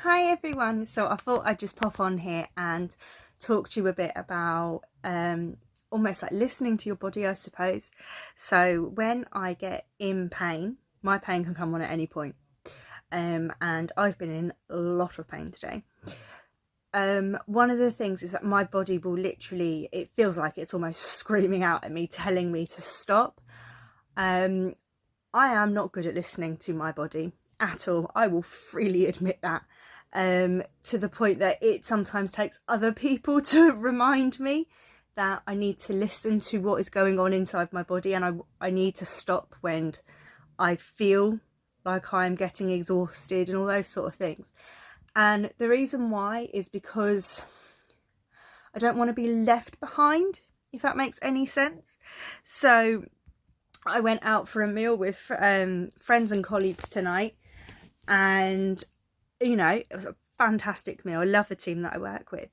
Hi everyone, so I thought I'd just pop on here and talk to you a bit about almost like listening to your body, I suppose. So when I get in pain, my pain can come on at any point, and I've been in a lot of pain today. One of the things is that my body will literally, it feels like it's almost screaming out at me, telling me to stop. I am not good at listening to my body at all. I will freely admit that, to the point that it sometimes takes other people to remind me that I need to listen to what is going on inside my body, and I need to stop when I feel like I'm getting exhausted and all those sort of things. And the reason why is because I don't want to be left behind, if that makes any sense. So I went out for a meal with friends and colleagues tonight, and it was a fantastic meal. I love the team that I work with.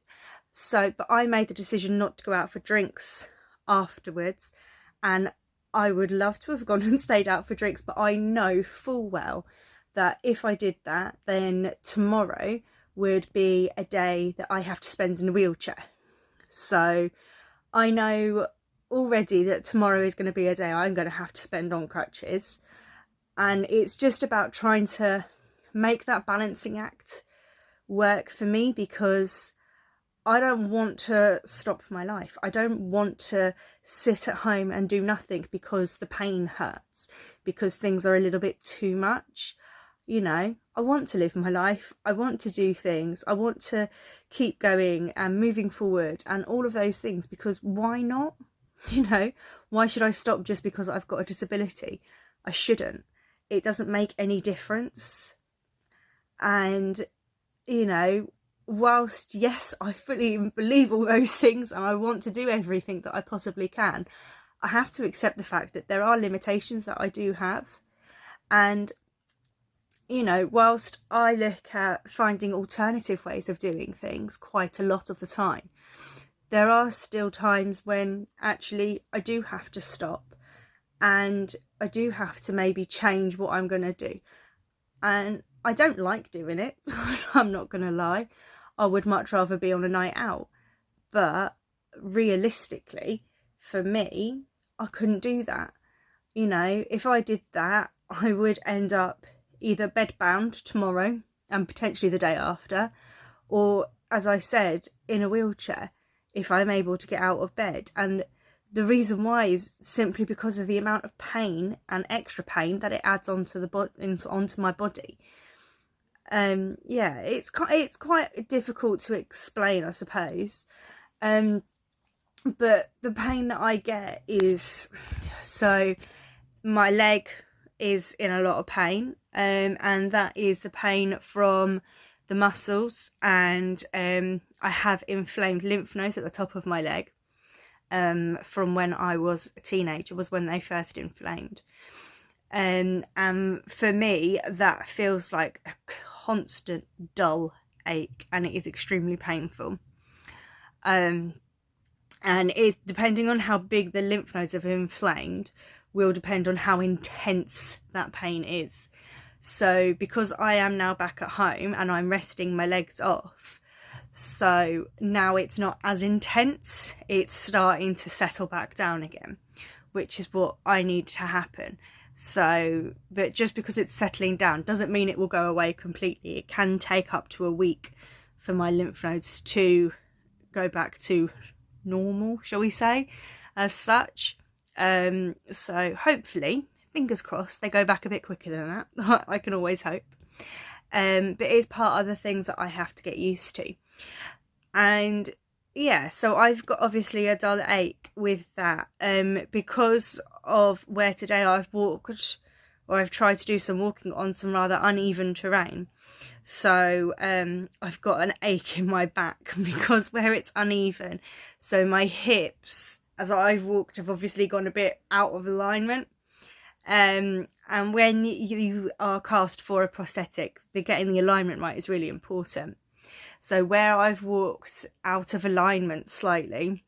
So, but I made the decision not to go out for drinks afterwards, and I would love to have gone and stayed out for drinks, but I know full well that if I did that, then tomorrow would be a day that I have to spend in a wheelchair. So I know already that tomorrow is going to be a day I'm going to have to spend on crutches, and it's just about trying to make that balancing act work for me, because I don't want to stop my life. I don't want to sit at home and do nothing because the pain hurts, because things are a little bit too much. I want to live my life. I want to do things. I want to keep going and moving forward and all of those things, because why not? Why should I stop just because I've got a disability? I shouldn't. It doesn't make any difference. And, whilst, yes, I fully believe all those things and I want to do everything that I possibly can, I have to accept the fact that there are limitations that I do have. And, whilst I look at finding alternative ways of doing things quite a lot of the time, there are still times when actually I do have to stop and I do have to maybe change what I'm going to do. And I don't like doing it. I'm not going to lie. I would much rather be on a night out. But realistically, for me, I couldn't do that. If I did that, I would end up either bedbound tomorrow and potentially the day after, or, as I said, in a wheelchair if I'm able to get out of bed. And the reason why is simply because of the amount of pain and extra pain that it adds onto my body. It's quite difficult to explain, I suppose. But the pain that I get is, so my leg is in a lot of pain, and that is the pain from the muscles, and I have inflamed lymph nodes at the top of my leg. From when I was a teenager was when they first inflamed. And for me, that feels like a constant dull ache, and it is extremely painful. And it's depending on how big the lymph nodes have inflamed will depend on how intense that pain is. So because I am now back at home and I'm resting my legs off, so now it's not as intense, it's starting to settle back down again, which is what I need to happen. So, but just because it's settling down doesn't mean it will go away completely. It can take up to a week for my lymph nodes to go back to normal, shall we say, as such. So hopefully, fingers crossed, they go back a bit quicker than that. I can always hope. But it's part of the things that I have to get used to. And yeah, so I've got obviously a dull ache with that, because of where today I've walked, or I've tried to do some walking on some rather uneven terrain. So I've got an ache in my back because where it's uneven. So my hips, as I've walked, have obviously gone a bit out of alignment. And when you are cast for a prosthetic, getting the alignment right is really important. So where I've walked out of alignment slightly,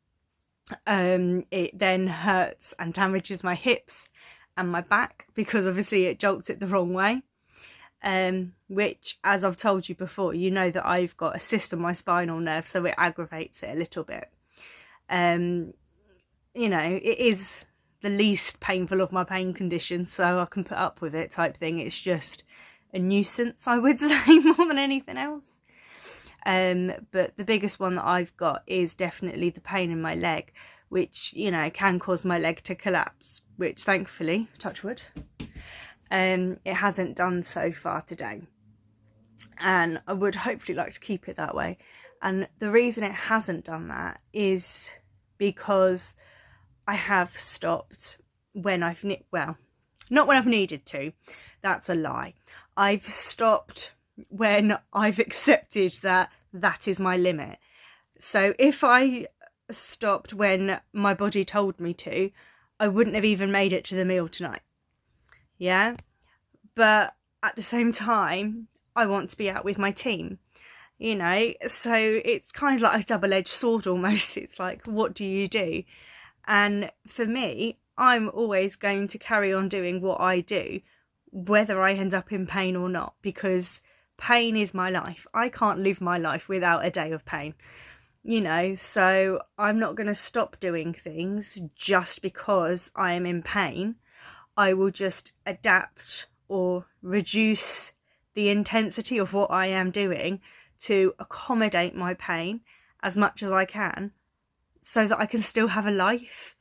it then hurts and damages my hips and my back, because obviously it jolts it the wrong way. which, as I've told you before, you know that I've got a cyst on my spinal nerve, so it aggravates it a little bit. You know, it is the least painful of my pain conditions, so I can put up with it type thing. It's just a nuisance, I would say, more than anything else. But the biggest one that I've got is definitely the pain in my leg, which, you know, can cause my leg to collapse, which thankfully, touch wood, it hasn't done so far today. And I would hopefully like to keep it that way. And the reason it hasn't done that is because I have stopped when I've, well, not when I've needed to. That's a lie. I've stopped when I've accepted that that is my limit. So if I stopped when my body told me to, I wouldn't have even made it to the meal tonight. Yeah, but at the same time, I want to be out with my team, you know, so it's kind of like a double-edged sword almost. It's like, what do you do? And for me, I'm always going to carry on doing what I do, whether I end up in pain or not, because pain is my life. I can't live my life without a day of pain, you know, so I'm not going to stop doing things just because I am in pain. I will just adapt or reduce the intensity of what I am doing to accommodate my pain as much as I can, so that I can still have a life.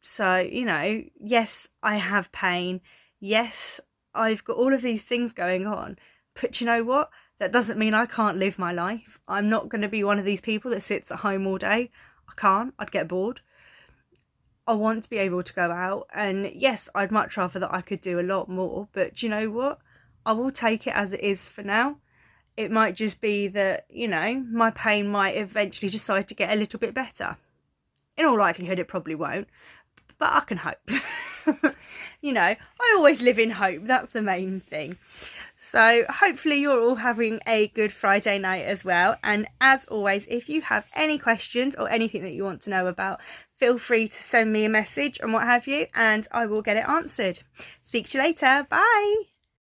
So, you know, yes, I have pain. Yes, I've got all of these things going on. But you know what? That doesn't mean I can't live my life. I'm not going to be one of these people that sits at home all day. I can't. I'd get bored. I want to be able to go out. And yes, I'd much rather that I could do a lot more. But you know what? I will take it as it is for now. It might just be that, you know, my pain might eventually decide to get a little bit better. In all likelihood, it probably won't. But I can hope. You know, I always live in hope. That's the main thing. So hopefully you're all having a good Friday night as well. And as always, if you have any questions or anything that you want to know about, feel free to send me a message and what have you, and I will get it answered. Speak to you later. Bye.